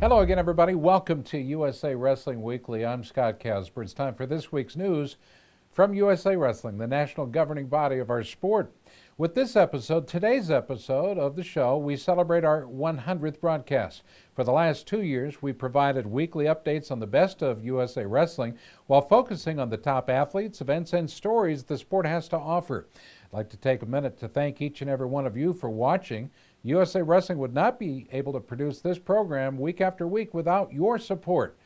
Hello again, everybody. Welcome to USA Wrestling Weekly. I'm Scott Casper. It's time for this week's news from USA Wrestling, the national governing body of our sport. With this episode, today's episode of the show, we celebrate our 100th broadcast. For the last 2 years, we provided weekly updates on the best of USA Wrestling while focusing on the top athletes, events, and stories the sport has to offer. I'd like to take a minute to thank each and every one of you for watching. USA Wrestling would not be able to produce this program week after week without your support.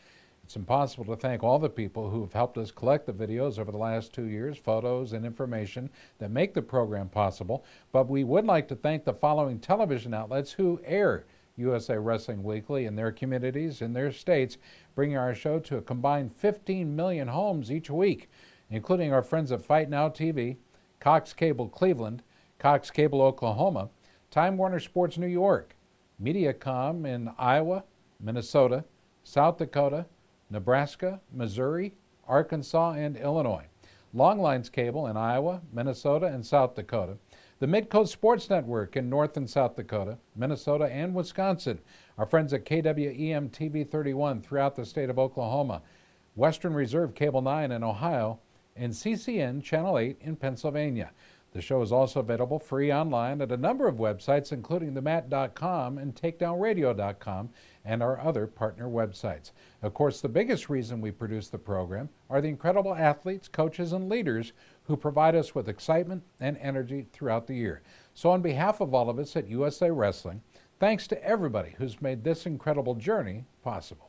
It's impossible to thank all the people who have helped us collect the videos over the last 2 years, photos and information that make the program possible, but we would like to thank the following television outlets who air USA Wrestling Weekly in their communities, in their states, bringing our show to a combined 15 million homes each week, including our friends at Fight Now TV, Cox Cable Cleveland, Cox Cable Oklahoma, Time Warner Sports New York, Mediacom in Iowa, Minnesota, South Dakota, Nebraska, Missouri, Arkansas, and Illinois, Longlines Cable in Iowa, Minnesota, and South Dakota, the Midcoast Sports Network in North and South Dakota, Minnesota, and Wisconsin, our friends at KWEM TV 31 throughout the state of Oklahoma, Western Reserve Cable 9 in Ohio, and CCN Channel 8 in Pennsylvania. The show is also available free online at a number of websites, including themat.com and takedownradio.com and our other partner websites. Of course, the biggest reason we produce the program are the incredible athletes, coaches, and leaders who provide us with excitement and energy throughout the year. So on behalf of all of us at USA Wrestling, thanks to everybody who's made this incredible journey possible.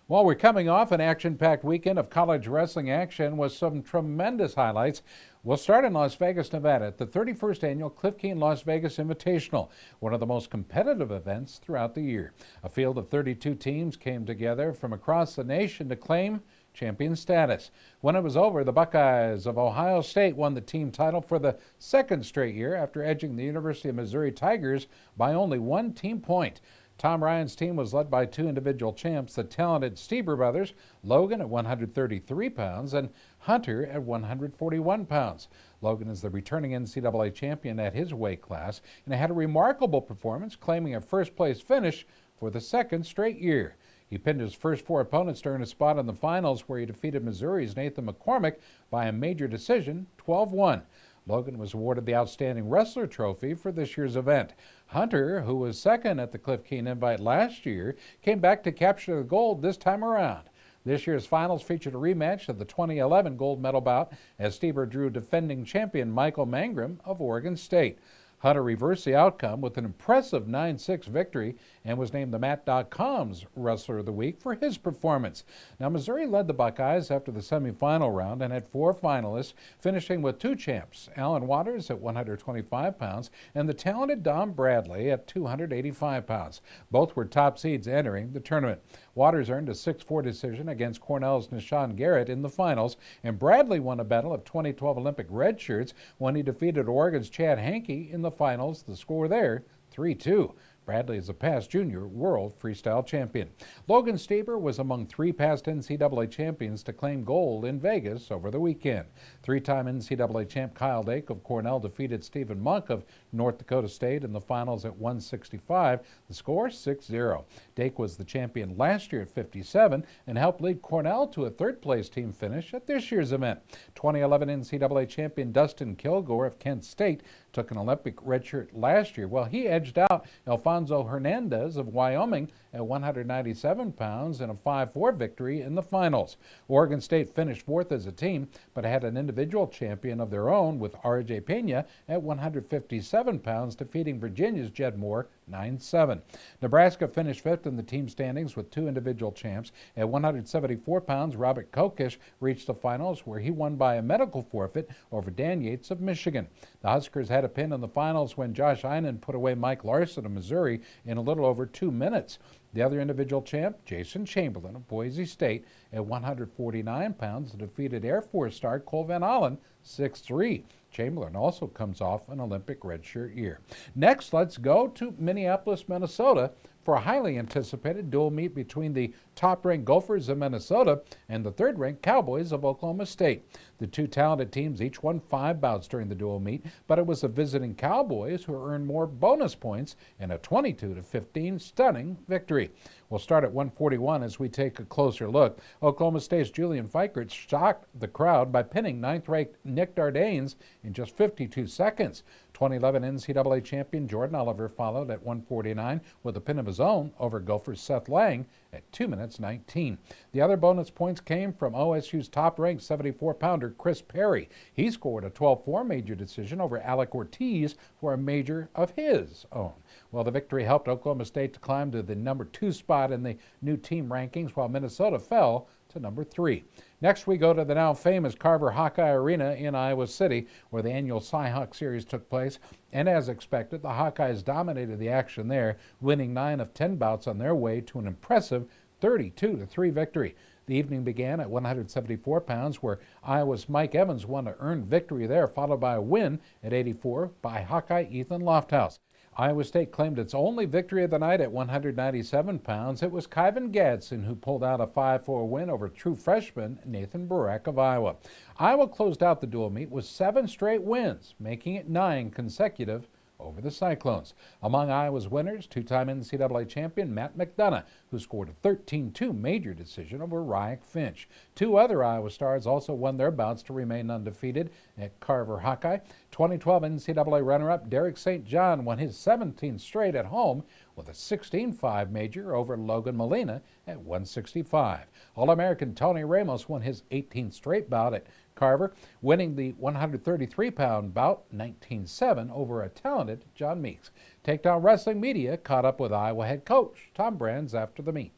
Well, we're coming off an action-packed weekend of college wrestling action with some tremendous highlights. We'll start in Las Vegas, Nevada at the 31st Annual Cliff Keen Las Vegas Invitational, one of the most competitive events throughout the year. A field of 32 teams came together from across the nation to claim champion status. When it was over, the Buckeyes of Ohio State won the team title for the second straight year after edging the University of Missouri Tigers by only 1 team point. Tom Ryan's team was led by 2 individual champs, the talented Steber brothers, Logan at 133 pounds and Hunter at 141 pounds. Logan is the returning NCAA champion at his weight class and had a remarkable performance, claiming a first-place finish for the second straight year. He pinned his first 4 opponents to earn a spot in the finals, where he defeated Missouri's Nathan McCormick by a major decision, 12-1. Logan was awarded the Outstanding Wrestler Trophy for this year's event. Hunter, who was second at the Cliff Keen Invite last year, came back to capture the gold this time around. This year's finals featured a rematch of the 2011 gold medal bout as Steber drew defending champion Michael Mangrum of Oregon State. Hunter reversed the outcome with an impressive 9-6 victory and was named the Mat.com's Wrestler of the Week for his performance. Now, Missouri led the Buckeyes after the semifinal round and had 4 finalists, finishing with 2 champs, Alan Waters at 125 pounds and the talented Don Bradley at 285 pounds. Both were top seeds entering the tournament. Waters earned a 6-4 decision against Cornell's Nishan Garrett in the finals, and Bradley won a battle of 2012 Olympic red shirts when he defeated Oregon's Chad Hankey in the finals. The score there, 3-2. Bradley is a past junior world freestyle champion. Logan Steber was among 3 past NCAA champions to claim gold in Vegas over the weekend. 3-time NCAA champ Kyle Dake of Cornell defeated Stephen Monk of North Dakota State in the finals at 165. The score, 6-0. Dake was the champion last year at 57 and helped lead Cornell to a 3rd-place team finish at this year's event. 2011 NCAA champion Dustin Kilgore of Kent State took an Olympic redshirt last year. Well, he edged out Alfonso Hernandez of Wyoming at 197 pounds in a 5-4 victory in the finals. Oregon State finished 4th as a team, but had an individual champion of their own with R.J. Pena at 157 pounds, defeating Virginia's Jed Moore 9-7. Nebraska finished 5th in the team standings with 2 individual champs. At 174 pounds, Robert Kokesh reached the finals, where he won by a medical forfeit over Dan Yates of Michigan. The Huskers had a pin in the finals when Josh Einen put away Mike Larson of Missouri in a little over 2 minutes. The other individual champ, Jason Chamberlain of Boise State, at 149 pounds, defeated Air Force star Cole Van Allen 6-3. Chamberlain also comes off an Olympic redshirt year. Next, let's go to Minneapolis, Minnesota for a highly anticipated dual meet between the top-ranked Gophers of Minnesota and the third-ranked Cowboys of Oklahoma State. The two talented teams each won 5 bouts during the dual meet, but it was the visiting Cowboys who earned more bonus points in a 22-15 stunning victory. We'll start at 141 as we take a closer look. Oklahoma State's Julian Fikert shocked the crowd by pinning 9th-ranked Nick Dardanes in just 52 seconds. 2011 NCAA champion Jordan Oliver followed at 149 with a pin of his own over Gophers' Seth Lang at 2 minutes 19. The other bonus points came from OSU's top-ranked 74-pounder Chris Perry. He scored a 12-4 major decision over Alec Ortiz for a major of his own. Well, the victory helped Oklahoma State to climb to the number 2 spot in the new team rankings, while Minnesota fell to number 3. Next, we go to the now famous Carver Hawkeye Arena in Iowa City, where the annual Cy-Hawk Series took place. And as expected, the Hawkeyes dominated the action there, winning 9 of 10 bouts on their way to an impressive 32-3 victory. The evening began at 174 pounds, where Iowa's Mike Evans won an earned victory there, followed by a win at 84 by Hawkeye Ethan Lofthouse. Iowa State claimed its only victory of the night at 197 pounds. It was Kyvan Gadsden who pulled out a 5-4 win over true freshman Nathan Burak of Iowa. Iowa closed out the dual meet with 7 straight wins, making it 9 consecutive over the Cyclones. Among Iowa's winners, 2-time NCAA champion Matt McDonough, who scored a 13-2 major decision over Ryak Finch. 2 other Iowa stars also won their bouts to remain undefeated at Carver Hawkeye. 2012 NCAA runner-up Derek St. John won his 17th straight at home with a 16-5 major over Logan Molina at 165. All-American Tony Ramos won his 18th straight bout at Carver, winning the 133-pound bout 19-7 over a talented John Meeks. Takedown Wrestling Media caught up with Iowa head coach Tom Brands after the meet.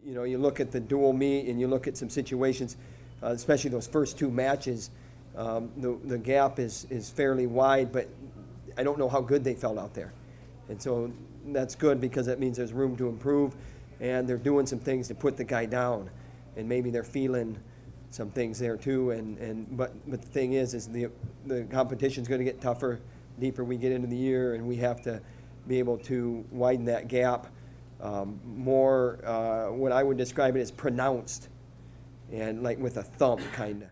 You know, you look at the dual meet and you look at some situations, especially those first 2 matches, the gap is fairly wide, but I don't know how good they felt out there. And so that's good because that means there's room to improve, and they're doing some things to put the guy down, and maybe they're feeling some things there too. But the thing is the competition's going to get tougher deeper we get into the year, and we have to be able to widen that gap more. What I would describe it as pronounced, and like with a thumb kind of.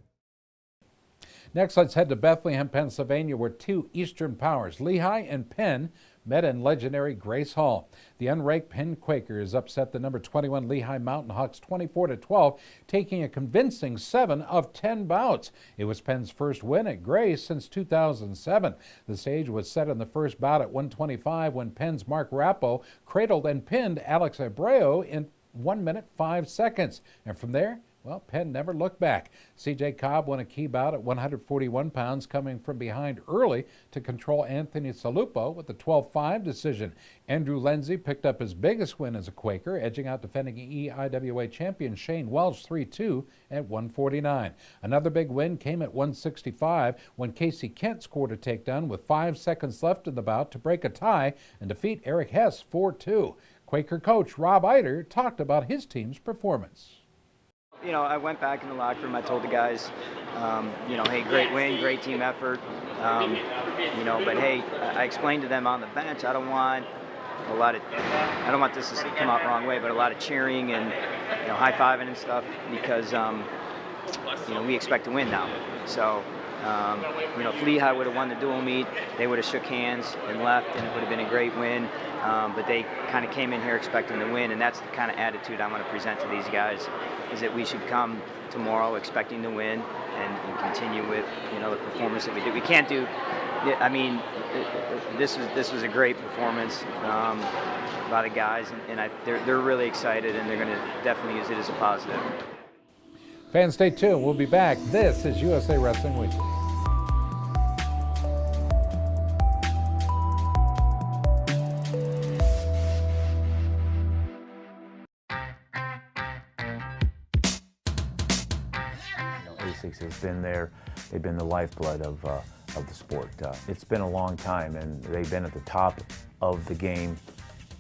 Next, let's head to Bethlehem, Pennsylvania, where 2 Eastern powers, Lehigh and Penn, met in legendary Grace Hall. The unranked Penn Quakers upset the number 21 Lehigh Mountain Hawks 24-12, taking a convincing 7 of 10 bouts. It was Penn's first win at Grace since 2007. The stage was set in the first bout at 125 when Penn's Mark Rappo cradled and pinned Alex Abreu in 1 minute 5 seconds. And from there, well, Penn never looked back. C.J. Cobb won a key bout at 141 pounds, coming from behind early to control Anthony Salupo with a 12-5 decision. Andrew Lindsay picked up his biggest win as a Quaker, edging out defending EIWA champion Shane Welch 3-2 at 149. Another big win came at 165 when Casey Kent scored a takedown with 5 seconds left in the bout to break a tie and defeat Eric Hess 4-2. Quaker coach Rob Eider talked about his team's performance. You know, I went back in the locker room. I told the guys, hey, great win, great team effort. But hey, I explained to them on the bench, I don't want this to come out the wrong way, but a lot of cheering and high-fiving and stuff because we expect to win now. So if Lehigh would have won the dual meet, they would have shook hands and left, and it would have been a great win. But they kind of came in here expecting to win, and that's the kind of attitude I want to present to these guys, is that we should come tomorrow expecting to win and continue with the performance that we did. We can't do. I mean, this was a great performance by the guys, and they're really excited, and they're going to definitely use it as a positive. Fans, stay tuned. We'll be back. This is USA Wrestling Weekly. ASICS has been there. They've been the lifeblood of the sport. It's been a long time, and they've been at the top of the game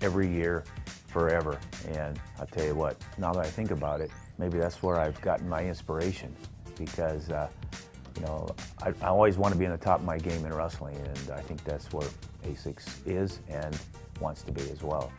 every year, forever. And I'll tell you what, now that I think about it, maybe that's where I've gotten my inspiration, because I always want to be in the top of my game in wrestling, and I think that's where ASICS is and wants to be as well.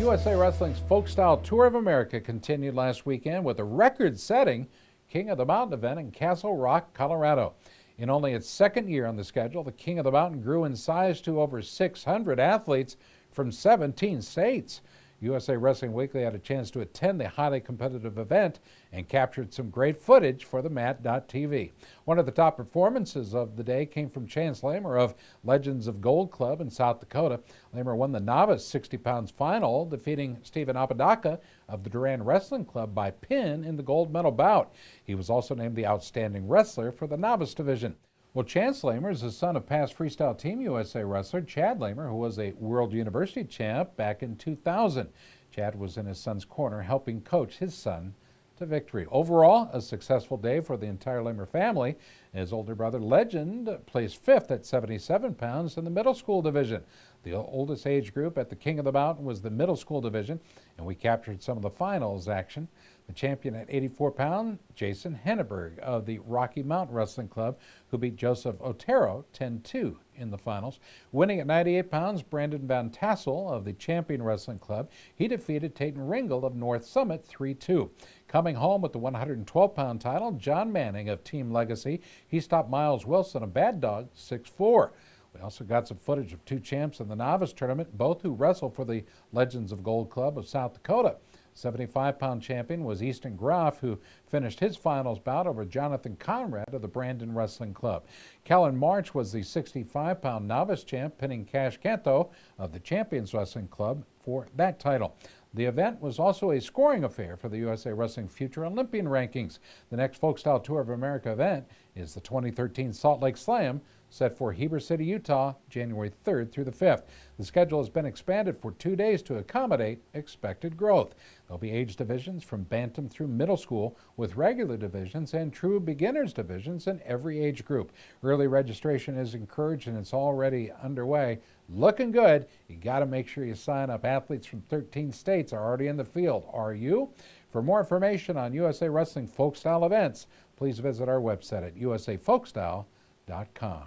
USA Wrestling's Folk Style Tour of America continued last weekend with a record-setting King of the Mountain event in Castle Rock, Colorado. In only its second year on the schedule, the King of the Mountain grew in size to over 600 athletes from 17 states. USA Wrestling Weekly had a chance to attend the highly competitive event and captured some great footage for the Mat.tv. One of the top performances of the day came from Chance Lamer of Legends of Gold Club in South Dakota. Lamer won the novice 60 pounds final, defeating Stephen Apodaca of the Duran Wrestling Club by pin in the gold medal bout. He was also named the outstanding wrestler for the novice division. Well, Chance Lamer is the son of past Freestyle Team USA wrestler Chad Lamer, who was a World University champ back in 2000. Chad was in his son's corner helping coach his son to victory. Overall, a successful day for the entire Lamer family. His older brother Legend placed fifth at 77 pounds in the middle school division. The oldest age group at the King of the Mountain was the middle school division, and we captured some of the finals action. The champion at 84 pounds, Jason Henneberg of the Rocky Mountain Wrestling Club, who beat Joseph Otero 10-2 in the finals. Winning at 98 pounds, Brandon Van Tassel of the Champion Wrestling Club. He defeated Tayton Ringel of North Summit 3-2. Coming home with the 112-pound title, John Manning of Team Legacy. He stopped Miles Wilson of Bad Dog 6-4. We also got some footage of two champs in the novice tournament, both who wrestled for the Legends of Gold Club of South Dakota. 75-pound champion was Easton Groff, who finished his finals bout over Jonathan Conrad of the Brandon Wrestling Club. Kellen March was the 65-pound novice champ, pinning Cash Canto of the Champions Wrestling Club for that title. The event was also a scoring affair for the USA Wrestling Future Olympian Rankings. The next Folk Style Tour of America event is the 2013 Salt Lake Slam, set for Heber City, Utah, January 3rd through the 5th. The schedule has been expanded for 2 days to accommodate expected growth. There'll be age divisions from bantam through middle school, with regular divisions and true beginners divisions in every age group. Early registration is encouraged and it's already underway. Looking good. You got to make sure you sign up. Athletes from 13 states are already in the field. Are you? For more information on USA Wrestling Folk Style events, please visit our website at usafolkstyle.com.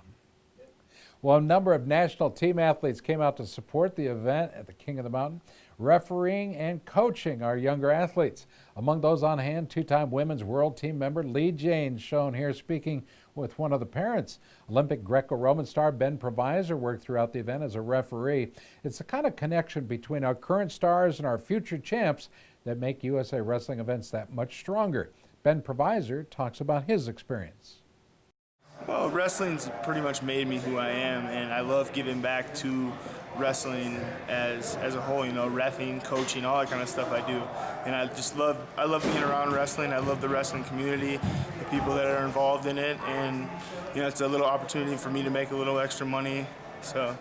Well, a number of national team athletes came out to support the event at the King of the Mountain, refereeing and coaching our younger athletes. Among those on hand, two-time women's world team member Lee Janes, shown here speaking with one of the parents. Olympic Greco-Roman star Ben Provisor worked throughout the event as a referee. It's the kind of connection between our current stars and our future champs that make USA Wrestling events that much stronger. Ben Provisor talks about his experience. Well, wrestling's pretty much made me who I am, and I love giving back to wrestling as a whole, you know, reffing, coaching, all that kind of stuff I do. And I love being around wrestling. I love the wrestling community, the people that are involved in it, and, you know, it's a little opportunity for me to make a little extra money, so.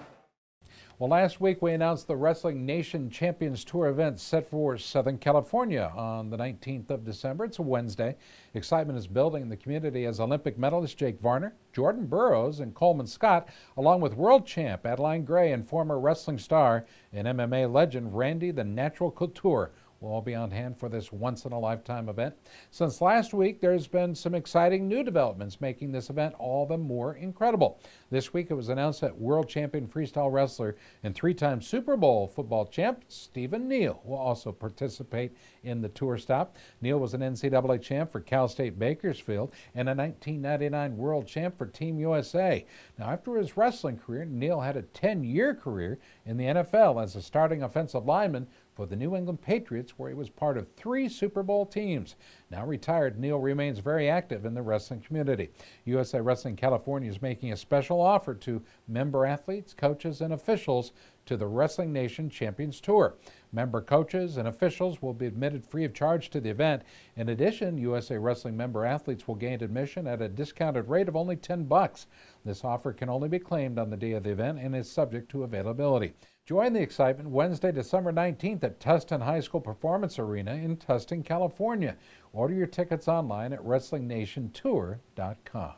Well, last week we announced the Wrestling Nation Champions Tour event set for Southern California on the 19th of December. It's a Wednesday. Excitement is building in the community as Olympic medalist Jake Varner, Jordan Burroughs, and Coleman Scott, along with world champ Adeline Gray and former wrestling star and MMA legend Randy the Natural Couture, will all be on hand for this once-in-a-lifetime event. Since last week, there's been some exciting new developments making this event all the more incredible. This week, it was announced that world champion freestyle wrestler and three-time Super Bowl football champ Stephen Neal will also participate in the tour stop. Neal was an NCAA champ for Cal State Bakersfield and a 1999 world champ for Team USA. Now, after his wrestling career, Neal had a 10-year career in the NFL as a starting offensive lineman for the New England Patriots, where he was part of 3 Super Bowl teams. Now retired, Neil remains very active in the wrestling community. USA Wrestling California is making a special offer to member athletes, coaches, and officials to the Wrestling Nation Champions Tour. Member coaches and officials will be admitted free of charge to the event. In addition, USA Wrestling member athletes will gain admission at a discounted rate of only $10. This offer can only be claimed on the day of the event and is subject to availability. Join the excitement Wednesday, December 19th at Tustin High School Performance Arena in Tustin, California. Order your tickets online at WrestlingNationTour.com.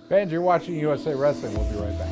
Fans, you're watching USA Wrestling. We'll be right back.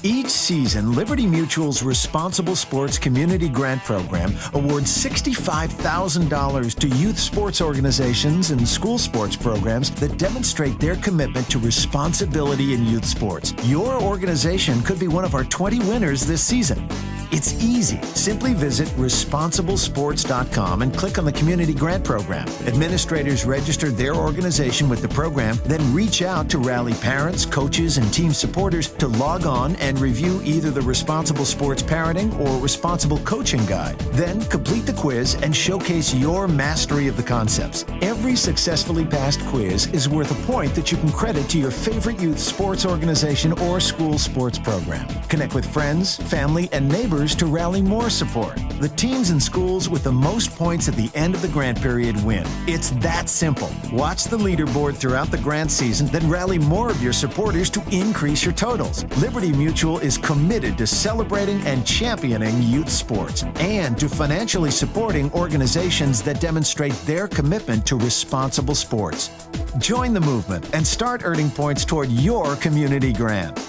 Each season, Liberty Mutual's Responsible Sports Community Grant Program awards $65,000 to youth sports organizations and school sports programs that demonstrate their commitment to responsibility in youth sports. Your organization could be one of our 20 winners this season. It's easy. Simply visit responsiblesports.com and click on the Community Grant Program. Administrators register their organization with the program, then reach out to rally parents, coaches, and team supporters to log on and review either the Responsible Sports Parenting or Responsible Coaching Guide. Then complete the quiz and showcase your mastery of the concepts. Every successfully passed quiz is worth a point that you can credit to your favorite youth sports organization or school sports program. Connect with friends, family, and neighbors to rally more support. The teams and schools with the most points at the end of the grant period win. It's that simple. Watch the leaderboard throughout the grant season, then rally more of your supporters to increase your totals. Liberty Mutual is committed to celebrating and championing youth sports and to financially supporting organizations that demonstrate their commitment to responsible sports. Join the movement and start earning points toward your community grant.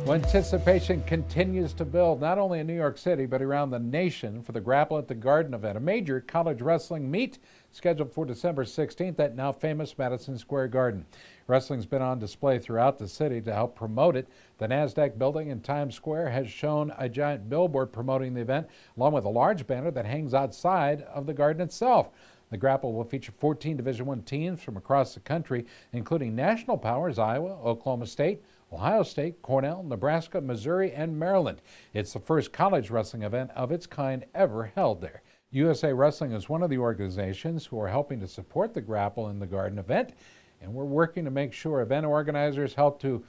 Well, anticipation continues to build, not only in New York City, but around the nation for the Grapple at the Garden event, a major college wrestling meet scheduled for December 16th at now famous Madison Square Garden. Wrestling's been on display throughout the city to help promote it. The NASDAQ building in Times Square has shown a giant billboard promoting the event, along with a large banner that hangs outside of the garden itself. The Grapple will feature 14 Division I teams from across the country, including national powers Iowa, Oklahoma State, Ohio State, Cornell, Nebraska, Missouri, and Maryland. It's the first college wrestling event of its kind ever held there. USA Wrestling is one of the organizations who are helping to support the Grapple in the Garden event, and we're working to make sure event organizers help to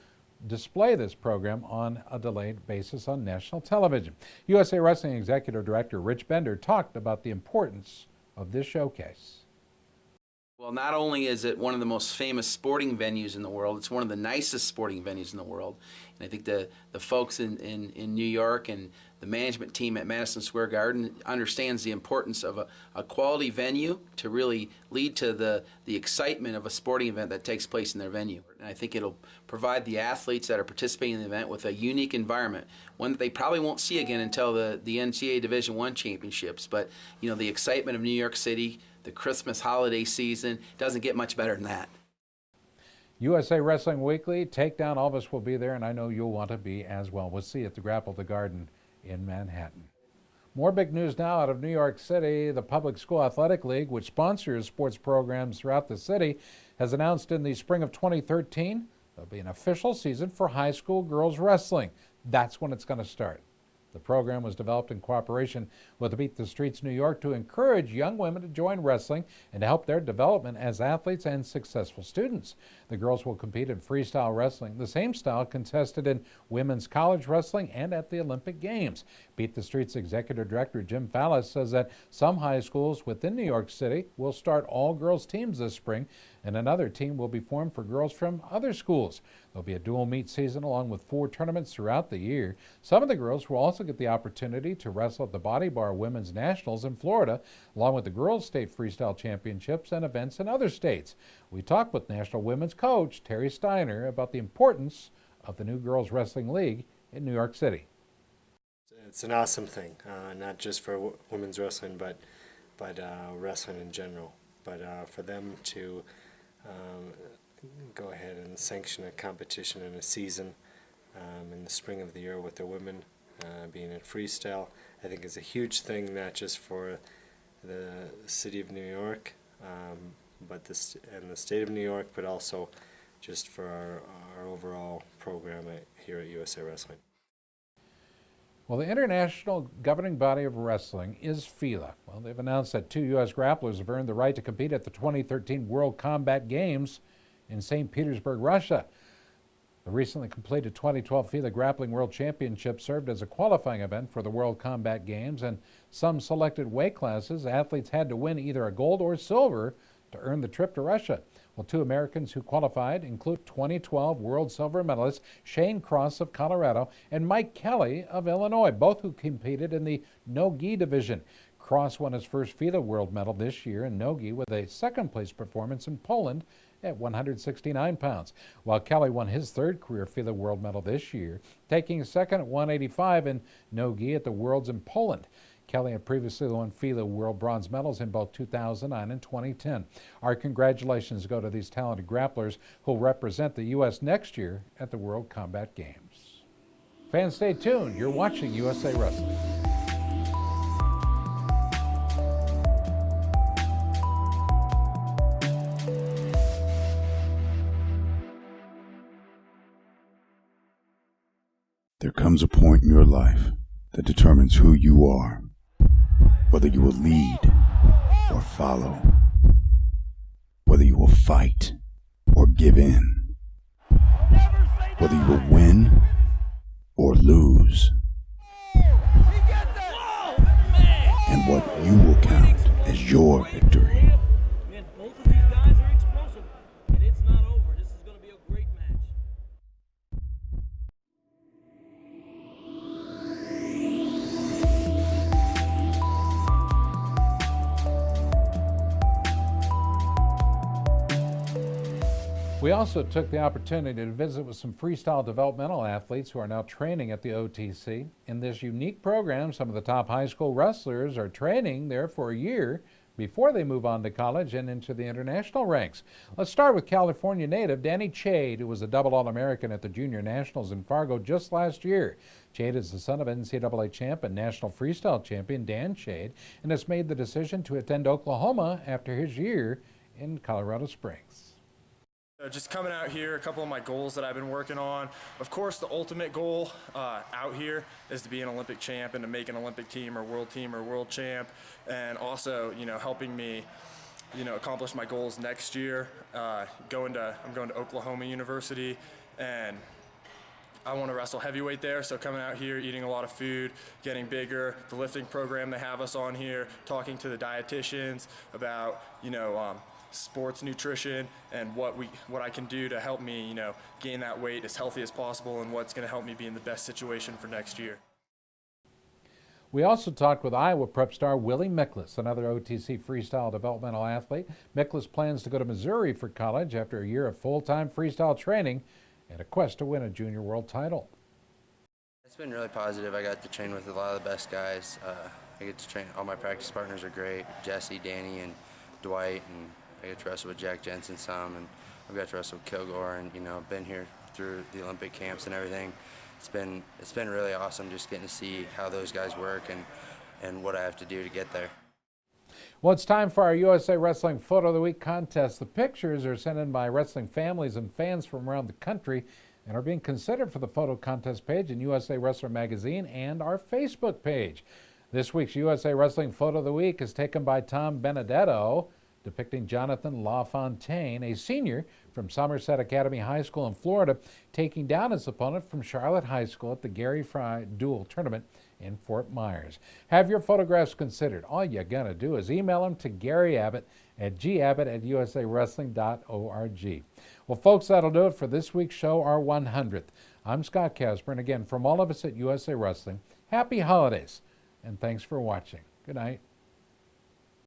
display this program on a delayed basis on national television. USA Wrestling Executive Director Rich Bender talked about the importance of this showcase. Well, not only is it one of the most famous sporting venues in the world, it's one of the nicest sporting venues in the world. And I think the folks in New York and the management team at Madison Square Garden understands the importance of a quality venue to really lead to the excitement of a sporting event that takes place in their venue. And I think it'll provide the athletes that are participating in the event with a unique environment, one that they probably won't see again until the NCAA Division I championships. But, you know, the excitement of New York City, the Christmas holiday season, doesn't get much better than that. USA Wrestling Weekly, Takedown, all of us will be there, and I know you'll want to be as well. We'll see you at the Grapple at the Garden in Manhattan. More big news now out of New York City. The Public School Athletic League, which sponsors sports programs throughout the city, has announced in the spring of 2013 there'll be an official season for high school girls wrestling. That's when it's going to start. The program was developed in cooperation with Beat the Streets New York to encourage young women to join wrestling and to help their development as athletes and successful students. The girls will compete in freestyle wrestling, the same style contested in women's college wrestling and at the Olympic Games. Beat the Streets Executive Director Jim Fallis says that some high schools within New York City will start all-girls teams this spring, and another team will be formed for girls from other schools. There'll be a dual meet season along with 4 tournaments throughout the year. Some of the girls will also get the opportunity to wrestle at the Body Bar Women's Nationals in Florida, along with the Girls State Freestyle Championships and events in other states. We talked with National Women's Coach Terry Steiner about the importance of the new Girls Wrestling League in New York City. It's an awesome thing, not just for women's wrestling, but wrestling in general. but for them to go ahead and sanction a competition and a season in the spring of the year with the women being in freestyle, I think is a huge thing, not just for the city of New York, and the state of New York, but also just for our overall program here at USA Wrestling. Well, the international governing body of wrestling is FILA. Well, they've announced that 2 U.S. grapplers have earned the right to compete at the 2013 World Combat Games in St. Petersburg, Russia. The recently completed 2012 FILA Grappling World Championship served as a qualifying event for the World Combat Games, and some selected weight classes, athletes had to win either a gold or silver to earn the trip to Russia. Well, 2 Americans who qualified include 2012 world silver medalist Shane Cross of Colorado and Mike Kelly of Illinois, both who competed in the no-gi division. Cross won his first FILA world medal this year in no-gi with a second-place performance in Poland at 169 pounds, while Kelly won his third career FILA world medal this year, taking second at 185 in no-gi at the Worlds in Poland. Kelly had previously won FILA world bronze medals in both 2009 and 2010. Our congratulations go to these talented grapplers who will represent the U.S. next year at the World Combat Games. Fans, stay tuned. You're watching USA Wrestling. There comes a point in your life that determines who you are, whether you will lead or follow, whether you will fight or give in, whether you will win or lose, and what you will count as your victory. Both of these guys are explosive, and it's not over. This is going to be a great match. We also took the opportunity to visit with some freestyle developmental athletes who are now training at the OTC. In this unique program, some of the top high school wrestlers are training there for a year before they move on to college and into the international ranks. Let's start with California native Danny Chade, who was a double All-American at the Junior Nationals in Fargo just last year. Chade is the son of NCAA champ and national freestyle champion Dan Chade, and has made the decision to attend Oklahoma after his year in Colorado Springs. Just coming out here, a couple of my goals that I've been working on. Of course, the ultimate goal out here is to be an Olympic champ and to make an Olympic team or world champ, and also, helping me, accomplish my goals next year. I'm going to Oklahoma University, and I want to wrestle heavyweight there, so coming out here, eating a lot of food, getting bigger, the lifting program they have us on here, talking to the dietitians about, sports nutrition and what I can do to help me, gain that weight as healthy as possible, and what's going to help me be in the best situation for next year. We also talked with Iowa prep star Willie Miklas, another OTC freestyle developmental athlete. Miklas plans to go to Missouri for college after a year of full-time freestyle training and a quest to win a junior world title. It's been really positive. I got to train with a lot of the best guys. I get to train, all my practice partners are great, Jesse, Danny, and Dwight, and I get to wrestle with Jack Jensen some, and I've got to wrestle with Kilgore, and been here through the Olympic camps and everything. It's been really awesome just getting to see how those guys work and what I have to do to get there. Well, it's time for our USA Wrestling Photo of the Week contest. The pictures are sent in by wrestling families and fans from around the country and are being considered for the photo contest page in USA Wrestler Magazine and our Facebook page. This week's USA Wrestling Photo of the Week is taken by Tom Benedetto, depicting Jonathan LaFontaine, a senior from Somerset Academy High School in Florida, taking down his opponent from Charlotte High School at the Gary Fry Dual Tournament in Fort Myers. Have your photographs considered. All you gotta do is email them to Gary Abbott at gabbott@usawrestling.org. Well, folks, that'll do it for this week's show, our 100th. I'm Scott Casper, and again, from all of us at USA Wrestling, happy holidays, and thanks for watching. Good night.